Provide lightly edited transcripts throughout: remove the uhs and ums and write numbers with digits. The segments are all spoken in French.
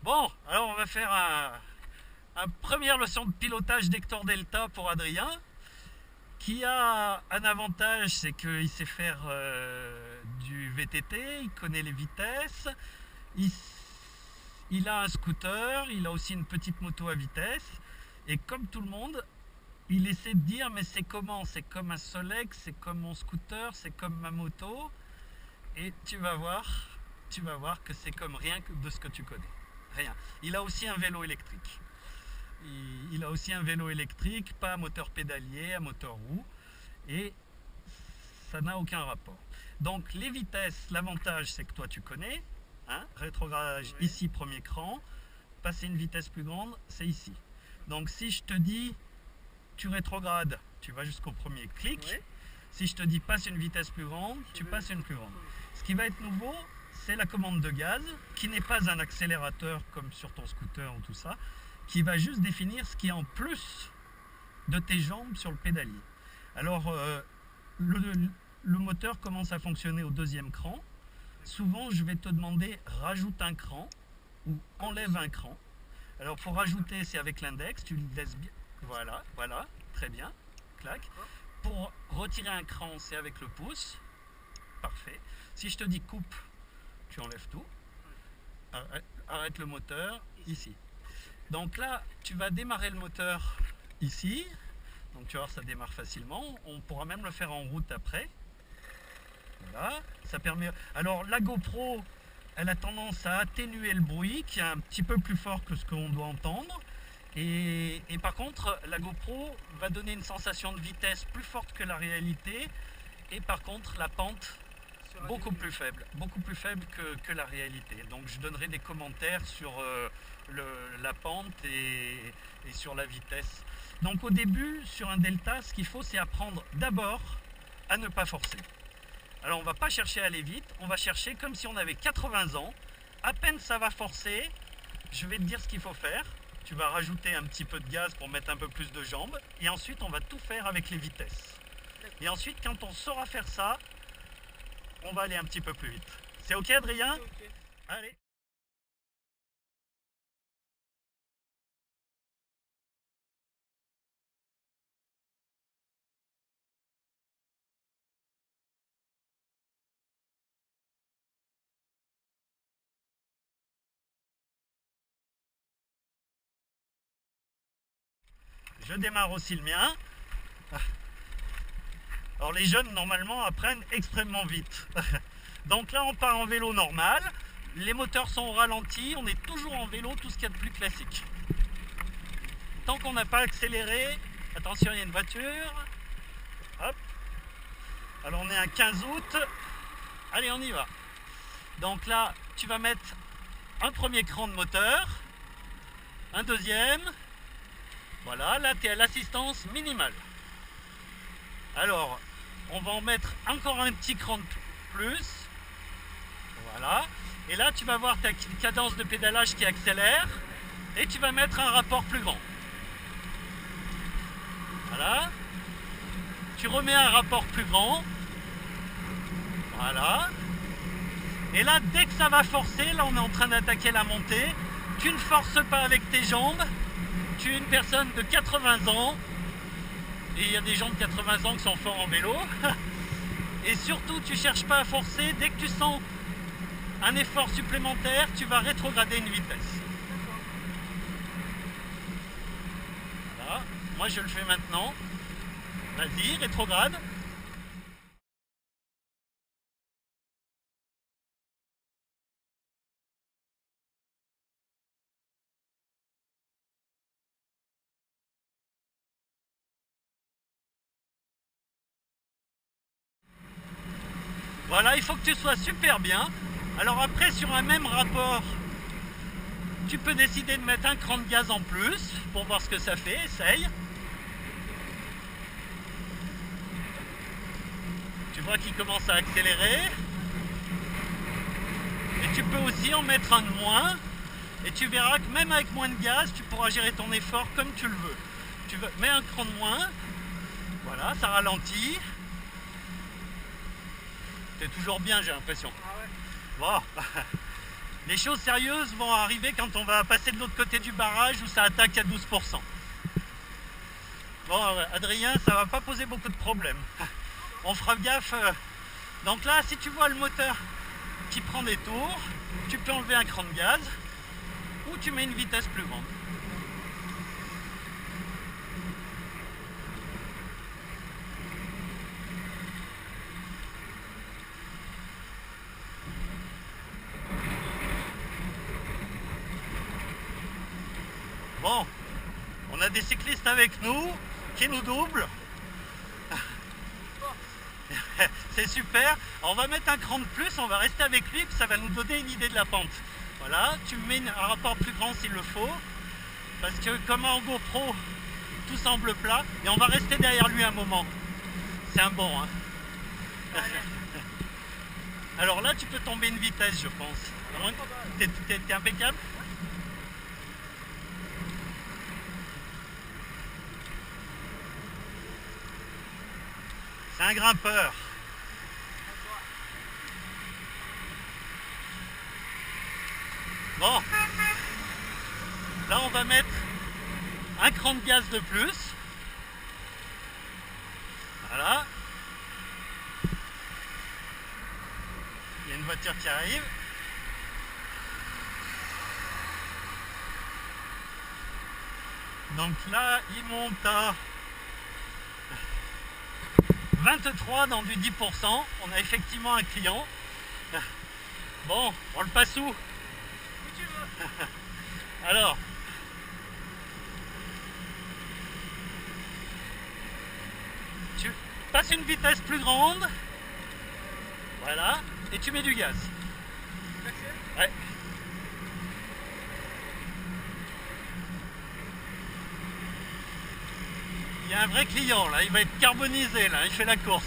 Bon, alors on va faire un première leçon de pilotage d'Hector Delta pour Adrien, qui a un avantage, c'est qu'il sait faire du VTT, il connaît les vitesses, il, il a un scooter, il a aussi une petite moto à vitesse, et comme tout le monde, il essaie de dire mais c'est comment? C'est comme un Solex, c'est comme mon scooter, c'est comme ma moto, et tu vas voir que c'est comme rien de ce que tu connais. Rien. Il a aussi un vélo électrique. Il a aussi un vélo électrique, pas à moteur pédalier, à moteur roue, et ça n'a aucun rapport. Donc les vitesses, l'avantage c'est que toi tu connais, hein, rétrogradage Oui. ici premier cran, passer une vitesse plus grande, c'est ici. Donc si je te dis tu rétrogrades, tu vas jusqu'au premier clic. Oui. Si je te dis passe une vitesse plus grande, tu passes une plus grande. Ce qui va être nouveau, c'est la commande de gaz, qui n'est pas un accélérateur comme sur ton scooter ou tout ça, qui va juste définir ce qui est en plus de tes jambes sur le pédalier. Alors, le moteur commence à fonctionner au deuxième cran. Souvent, je vais te demander rajoute un cran ou enlève un cran. Alors, pour rajouter, c'est avec l'index, tu le laisses bien. Voilà, voilà, très bien, clac. Pour retirer un cran, c'est avec le pouce. Parfait. Si je te dis coupe, tu enlèves tout. Arrête le moteur ici. Donc là, tu vas démarrer le moteur ici. Donc tu vas voir, ça démarre facilement. On pourra même le faire en route après. Voilà, ça permet. Alors la GoPro, elle a tendance à atténuer le bruit, qui est un petit peu plus fort que ce qu'on doit entendre. Et par contre, la GoPro va donner une sensation de vitesse plus forte que la réalité. Et par contre, la pente beaucoup plus faible que la réalité. Donc je donnerai des commentaires sur la pente et sur la vitesse. Donc au début, sur un delta, ce qu'il faut, c'est apprendre d'abord à ne pas forcer. Alors on va pas chercher à aller vite, on va chercher comme si on avait 80 ans. À peine ça va forcer, je vais te dire ce qu'il faut faire. Tu vas rajouter un petit peu de gaz pour mettre un peu plus de jambes. Et ensuite, on va tout faire avec les vitesses. Et ensuite, quand on saura faire ça, on va aller un petit peu plus vite. C'est ok, Adrien? Ok. Allez. Je démarre aussi le mien. Alors les jeunes, normalement, apprennent extrêmement vite. Donc là, on part en vélo normal. Les moteurs sont au ralenti. On est toujours en vélo, tout ce qu'il y a de plus classique. Tant qu'on n'a pas accéléré, attention, il y a une voiture. Hop. Alors on est un 15 août. Allez, on y va. Donc là, tu vas mettre un premier cran de moteur, un deuxième. Voilà, là tu es à l'assistance minimale. Alors, on va en mettre encore un petit cran de plus. Voilà. Et là, tu vas voir ta cadence de pédalage qui accélère. Et tu vas mettre un rapport plus grand. Voilà. Tu remets un rapport plus grand. Voilà. Et là, dès que ça va forcer, là on est en train d'attaquer la montée, tu ne forces pas avec tes jambes. Tu es une personne de 80 ans. Et il y a des gens de 80 ans qui sont forts en vélo. Et surtout, tu ne cherches pas à forcer. Dès que tu sens un effort supplémentaire, tu vas rétrograder une vitesse. Voilà. Moi, je le fais maintenant. Vas-y, rétrograde. Voilà, il faut que tu sois super bien. Alors après, sur un même rapport, tu peux décider de mettre un cran de gaz en plus pour voir ce que ça fait. Essaye. Tu vois qu'il commence à accélérer. Et tu peux aussi en mettre un de moins. Et tu verras que même avec moins de gaz, tu pourras gérer ton effort comme tu le veux. Tu mets un cran de moins. Voilà, ça ralentit. T'es toujours bien, j'ai l'impression. Ah ouais. Bon. Les choses sérieuses vont arriver quand on va passer de l'autre côté du barrage où ça attaque à 12%. Bon, Adrien, ça va pas poser beaucoup de problèmes. On fera gaffe. Donc là, si tu vois le moteur qui prend des tours, tu peux enlever un cran de gaz ou tu mets une vitesse plus grande. Bon, on a des cyclistes avec nous qui nous doublent. C'est super. On va mettre un cran de plus, on va rester avec lui, puis ça va nous donner une idée de la pente. Voilà, tu mets un rapport plus grand s'il le faut, parce que comme en GoPro, tout semble plat, et on va rester derrière lui un moment. C'est un bon, hein. Alors là, tu peux tomber une vitesse, je pense. T'es impeccable. C'est un grimpeur. Bon, là on va mettre un cran de gaz de plus. Voilà. Il y a une voiture qui arrive. Donc là, il monte à 23 dans du 10%. On a effectivement un client. Bon, on le passe où? Alors, tu passes une vitesse plus grande, voilà, et tu mets du gaz. Ouais. Il y a un vrai client là, il va être carbonisé là, il fait la course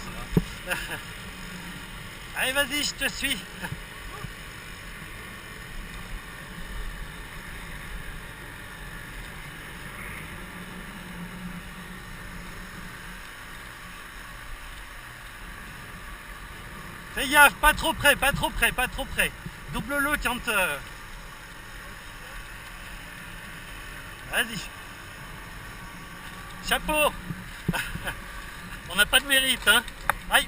là. Allez, vas-y, je te suis. Fais gaffe, pas trop près, pas trop près, pas trop près. Double-le quand... Vas-y. Chapeau. On n'a pas de mérite, hein. Aïe.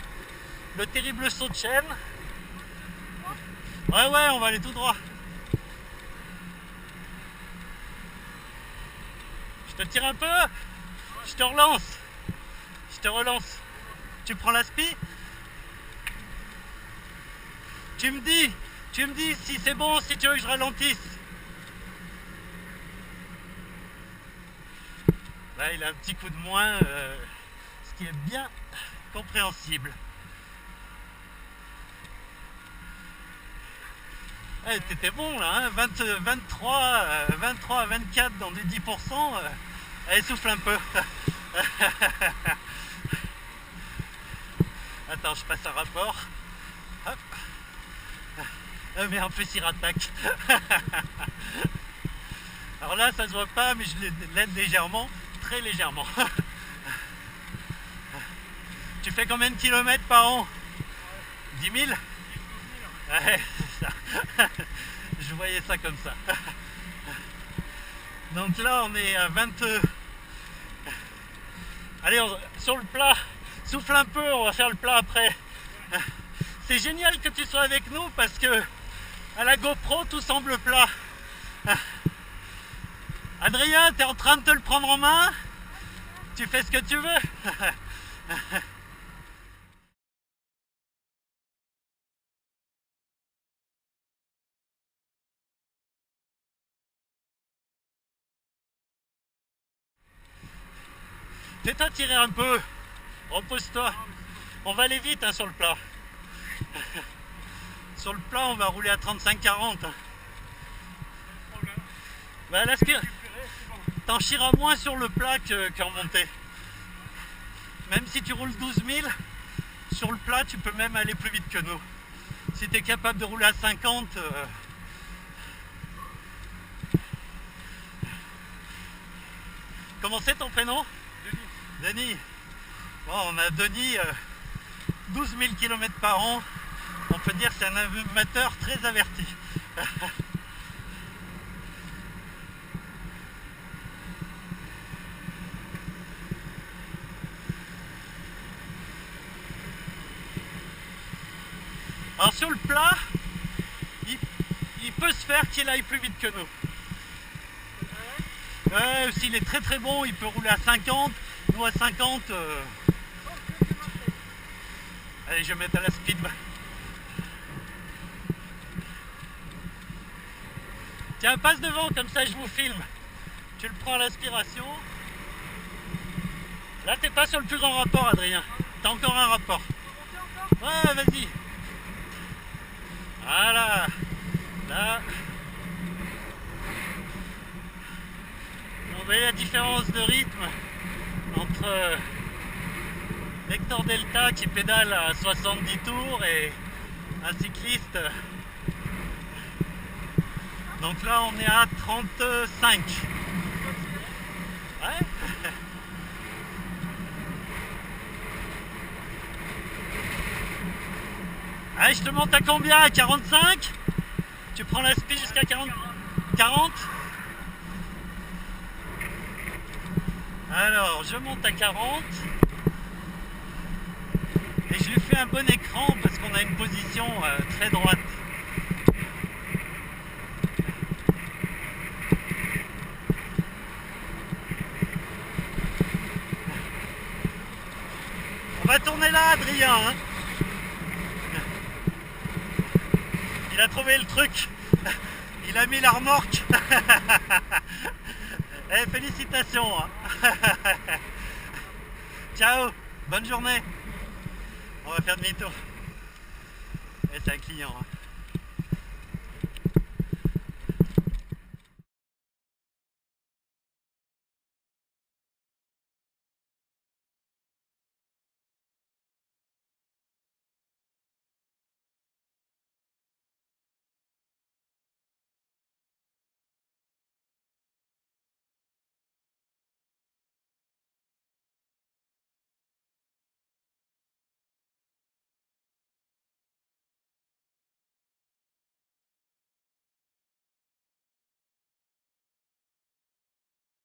Le terrible saut de chaîne. Ouais, on va aller tout droit. Je te tire un peu. Je te relance. Je te relance. Tu prends la spi. Tu me dis si c'est bon, si tu veux que je ralentisse. Là, il a un petit coup de moins, ce qui est bien compréhensible. Eh, t'étais bon là, hein, 23 à 24 dans du 10%. Allez, souffle un peu. Attends, je passe un rapport. Hop. Mais en plus il rattaque. Alors là ça se voit pas, mais je l'aide légèrement, très légèrement. Tu fais combien de kilomètres par an? 10 000? Ouais, c'est ça. Je voyais ça comme ça. Donc là on est à 20. Allez, sur le plat, souffle un peu, on va faire le plat après. C'est génial que tu sois avec nous parce que à la GoPro tout semble plat. Adrien, tu es en train de te le prendre en main? Tu fais ce que tu veux. Fais-toi tirer un peu. Repose-toi. On va aller vite, hein, sur le plat. Sur le plat, on va rouler à 35-40. Bah, là, t'en chieras moins sur le plat qu'en montée. Même si tu roules 12 000, sur le plat, tu peux même aller plus vite que nous. Si tu es capable de rouler à 50... Comment c'est ton prénom? Denis. Bon, on a Denis, 12 000 km par an. On peut dire que c'est un amateur très averti. Alors sur le plat, il peut se faire qu'il aille plus vite que nous. Ouais, s'il est très très bon, il peut rouler à 50. Nous à 50. Allez, je vais mettre à la speed. Tiens, passe devant, comme ça je vous filme. Tu le prends à l'aspiration. Là, t'es pas sur le plus grand rapport, Adrien. T'as encore un rapport. Ouais, vas-y. Voilà. Là. On voit la différence de rythme entre Vector Delta qui pédale à 70 tours et un cycliste. Donc là, on est à 35. Ouais. Allez, je te monte à combien? À 45? Tu prends la speed jusqu'à 40? 40? Alors, je monte à 40. Et je lui fais un bon écran parce qu'on a une position très droite. On va tourner là, Adrien. Hein. Il a trouvé le truc. Il a mis la remorque. Eh, félicitations. Hein. Ciao. Bonne journée. On va faire demi-tour. Et c'est un client. Hein.